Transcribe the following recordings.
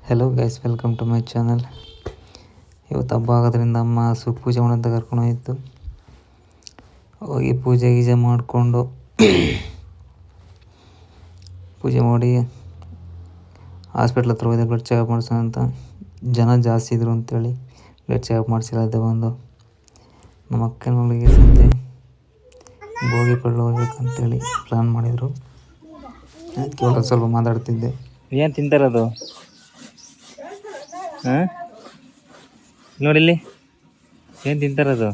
Hello guys, welcome to my channel. ಇವತ್ತು ಹಬ್ಬ ಆಗೋದ್ರಿಂದ ಅಮ್ಮ ಪೂಜೆ ಮಾಡೋಂತ ಕರ್ಕೊಂಡು ಹೋಯಿತು. ಹೋಗಿ ಪೂಜೆ ಗೀಜೆ ಮಾಡಿಕೊಂಡು ಪೂಜೆ ಮಾಡಿ ಹಾಸ್ಪಿಟ್ಲ್ ಹತ್ರ ಹೋಗಿದೆ ಬ್ಲಡ್ ಚೆಕಪ್ ಮಾಡಿಸೋಣ ಅಂತ. ಜನ ಜಾಸ್ತಿ ಇದ್ರು ಅಂತೇಳಿ ಬ್ಲಡ್ ಚೆಕಪ್ ಮಾಡಿಸಿಲ್ಲ. ಬಂದು ನಮ್ಮ ಅಕ್ಕನ ಮಗಳಿಗೆ ಸಂಜೆ ಭೋಗಿ ಪಳ್ಳು ಹೋಗ್ಬೇಕಂತೇಳಿ ಪ್ಲ್ಯಾನ್ ಮಾಡಿದರು. ಅದಕ್ಕೆ ಸ್ವಲ್ಪ ಮಾತಾಡ್ತಿದ್ದೆ. ಏನು ತಿಂತಾರದು? ಹಾಂ, ನೋಡಿಲ್ಲಿ ಏನು ತಿಂತಾರದು?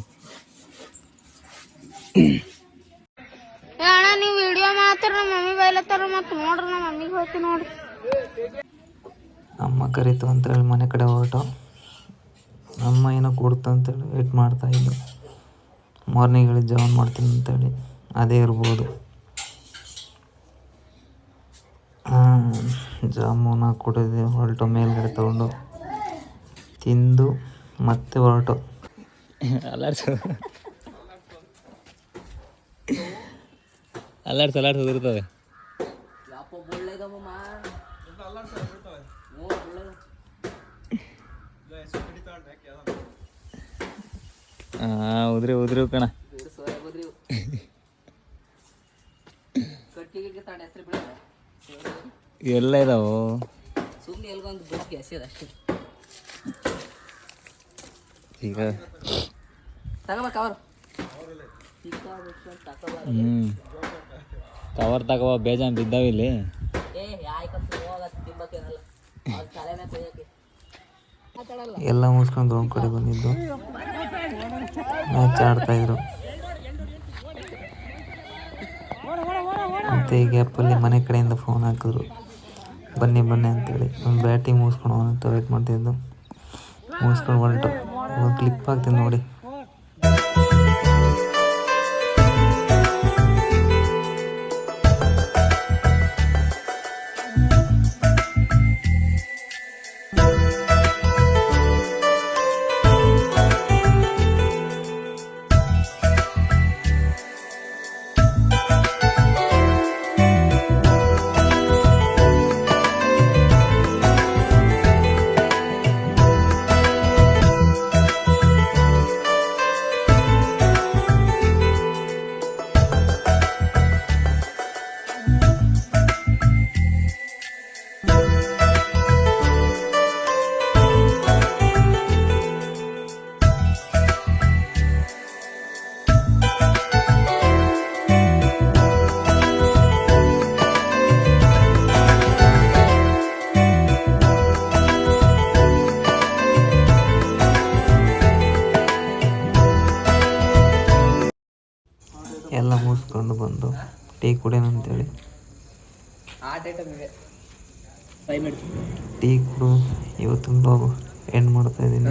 ಅಣ್ಣ ನೀವು ವಿಡಿಯೋ ಮಾಡ್ತಾರ, ನಮ್ಮ ಮಮ್ಮಿ ಬೈಲತ್ತಾರ, ಮತ್ತೆ ನೋಡ್ರಿ ನಮ್ಮ ಮಮ್ಮಿಗೆ ಹೋಗ್ತಿ ನೋಡ್ರಿ. ಅಮ್ಮ ಕರೀತು ಅಂತೇಳಿ ಮನೆ ಕಡೆ ಹೊರಟು. ಅಮ್ಮ ಏನೋ ಕೊಡ್ತು ಅಂತೇಳಿ ವೇಟ್ ಮಾಡ್ತಾಯಿದ್ದು. ಮಾರ್ನಿಂಗ್ ಹೇಳಿ ಜಾವನ್ ಮಾಡ್ತೀನಿ ಅಂತೇಳಿ ಅದೇ ಇರ್ಬೋದು. ಜಾಮೂನ ಕುಡಿದು ಹೊರಟು, ಮೇಲ್ಗಡೆ ತಗೊಂಡು ತಿಂದು ಮತ್ತೆ ಹೊರಟು. ಅಲ್ಲಾಡ್ಸೋದಿರ್ತದೆ. ಉದ್ರಿ ಉದ್ರಿ ಕಣ. ಎಲ್ಲ ಇದಾವು. ಈಗ ಕವರ್ ತಗೋ, ಬೇಜಾನ್ ಬಿದ್ದಾವ ಇಲ್ಲಿ. ಎಲ್ಲ ಮುಗಿಸ್ಕೊಂಡು ಒಂದು ಕಡೆ ಬಂದಿದ್ದು. ಮ್ಯಾಚ್ ಆಡ್ತಾಯಿದ್ರು. ಮತ್ತು ಈ ಗ್ಯಾಪಲ್ಲಿ ಮನೆ ಕಡೆಯಿಂದ ಫೋನ್ ಹಾಕಿದ್ರು, ಬನ್ನಿ ಅಂತೇಳಿ. ಒಂದು ಬ್ಯಾಟಿಂಗ್ ಮುಗಿಸ್ಕೊಂಡು ಅವನಂತ ವೇಟ್ ಮಾಡ್ತಿದ್ದು. ಮುಗಿಸ್ಕೊಂಡು ಹೊರಟು. ಒಂದು ಕ್ಲಿಪ್ ಹಾಕ್ತೀನಿ ನೋಡಿ. ಎಲ್ಲ ಮುಗಿಸ್ಕೊಂಡು ಬಂದು ಟೀ ಕುಡಿಯೋಣ ಅಂತೇಳಿ ಟೀ ಕುಡು ಇವತ್ತು ಬ್ಲಾಗ್ ಎಂಡ್ ಮಾಡ್ತಾಯಿದ್ದೀನಿ.